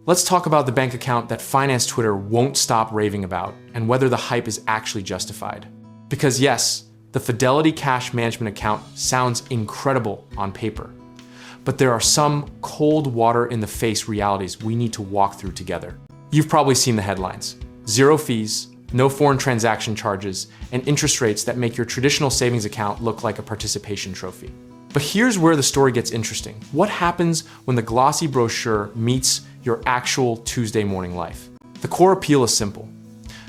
Let's talk about the bank account that finance Twitter won't stop raving about and whether the hype is actually justified. Because yes, the Fidelity Cash Management Account sounds incredible on paper, but there are some cold water in the face realities we need to walk through together. You've probably seen the headlines: 0 fees, no foreign transaction charges, and interest rates that make your traditional savings account look like a participation trophy. But here's where the story gets interesting. What happens when the glossy brochure meets your actual Tuesday morning life? The core appeal is simple.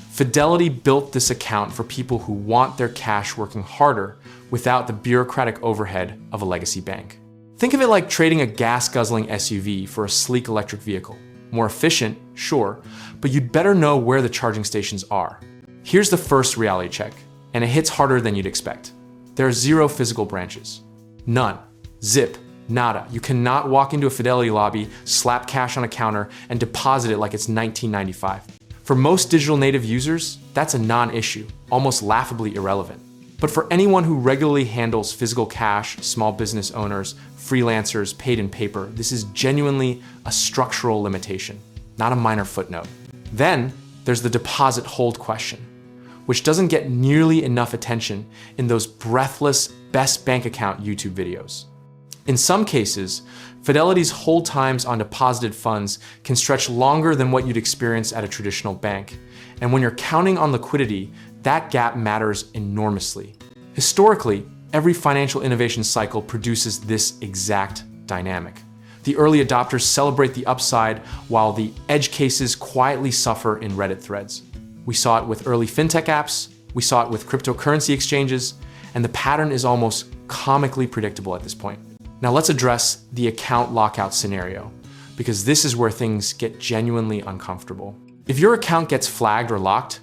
Fidelity built this account for people who want their cash working harder without the bureaucratic overhead of a legacy bank. Think of it like trading a gas-guzzling SUV for a sleek electric vehicle. More efficient, sure, but you'd better know where the charging stations are. Here's the first reality check, and it hits harder than you'd expect. There are 0 physical branches. None. Zip. Nada. You cannot walk into a Fidelity lobby, slap cash on a counter, and deposit it like it's 1995. For most digital native users, that's a non-issue, almost laughably irrelevant. But for anyone who regularly handles physical cash, small business owners, freelancers, paid in paper, this is genuinely a structural limitation, not a minor footnote. Then there's the deposit hold question, which doesn't get nearly enough attention in those breathless best bank account YouTube videos. In some cases, Fidelity's hold times on deposited funds can stretch longer than what you'd experience at a traditional bank. And when you're counting on liquidity, that gap matters enormously. Historically, every financial innovation cycle produces this exact dynamic. The early adopters celebrate the upside while the edge cases quietly suffer in Reddit threads. We saw it with early fintech apps, we saw it with cryptocurrency exchanges, and the pattern is almost comically predictable at this point. Now let's address the account lockout scenario, because this is where things get genuinely uncomfortable. If your account gets flagged or locked,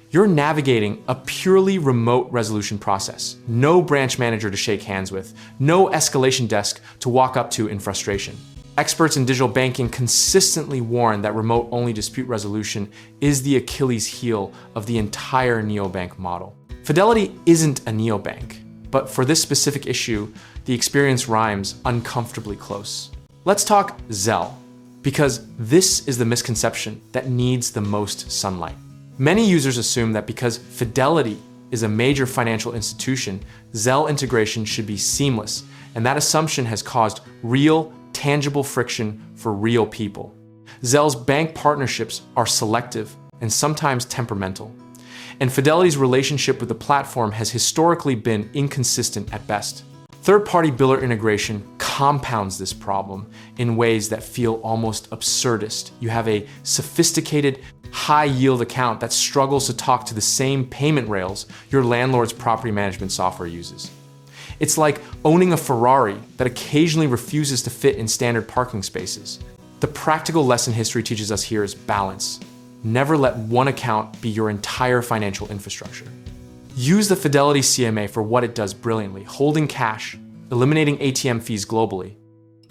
you're navigating a purely remote resolution process. No branch manager to shake hands with, no escalation desk to walk up to in frustration. Experts in digital banking consistently warn that remote-only dispute resolution is the Achilles heel of the entire neobank model. Fidelity isn't a neobank, but for this specific issue, the experience rhymes uncomfortably close. Let's talk Zelle, because this is the misconception that needs the most sunlight. Many users assume that because Fidelity is a major financial institution, Zelle integration should be seamless, and that assumption has caused real, tangible friction for real people. Zelle's bank partnerships are selective and sometimes temperamental, and Fidelity's relationship with the platform has historically been inconsistent at best. Third-party biller integration compounds this problem in ways that feel almost absurdist. You have a sophisticated, high-yield account that struggles to talk to the same payment rails your landlord's property management software uses. It's like owning a Ferrari that occasionally refuses to fit in standard parking spaces. The practical lesson history teaches us here is balance. Never let one account be your entire financial infrastructure. Use the Fidelity CMA for what it does brilliantly, holding cash, eliminating ATM fees globally,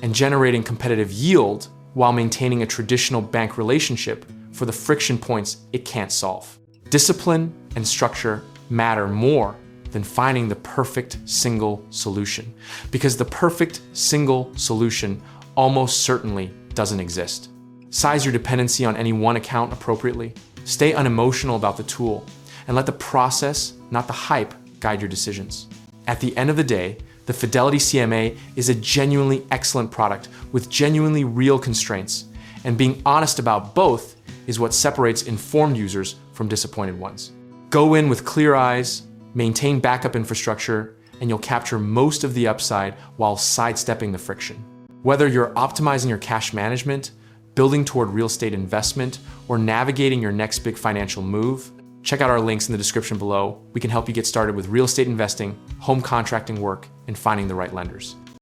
and generating competitive yield while maintaining a traditional bank relationship for the friction points it can't solve. Discipline and structure matter more than finding the perfect single solution, because the perfect single solution almost certainly doesn't exist. Size your dependency on any one account appropriately, stay unemotional about the tool, and let the process, not the hype, guide your decisions. At the end of the day, the Fidelity CMA is a genuinely excellent product with genuinely real constraints, and being honest about both is what separates informed users from disappointed ones. Go in with clear eyes, maintain backup infrastructure, and you'll capture most of the upside while sidestepping the friction. Whether you're optimizing your cash management, building toward real estate investment, or navigating your next big financial move, check out our links in the description below. We can help you get started with real estate investing, home contracting work, and finding the right lenders.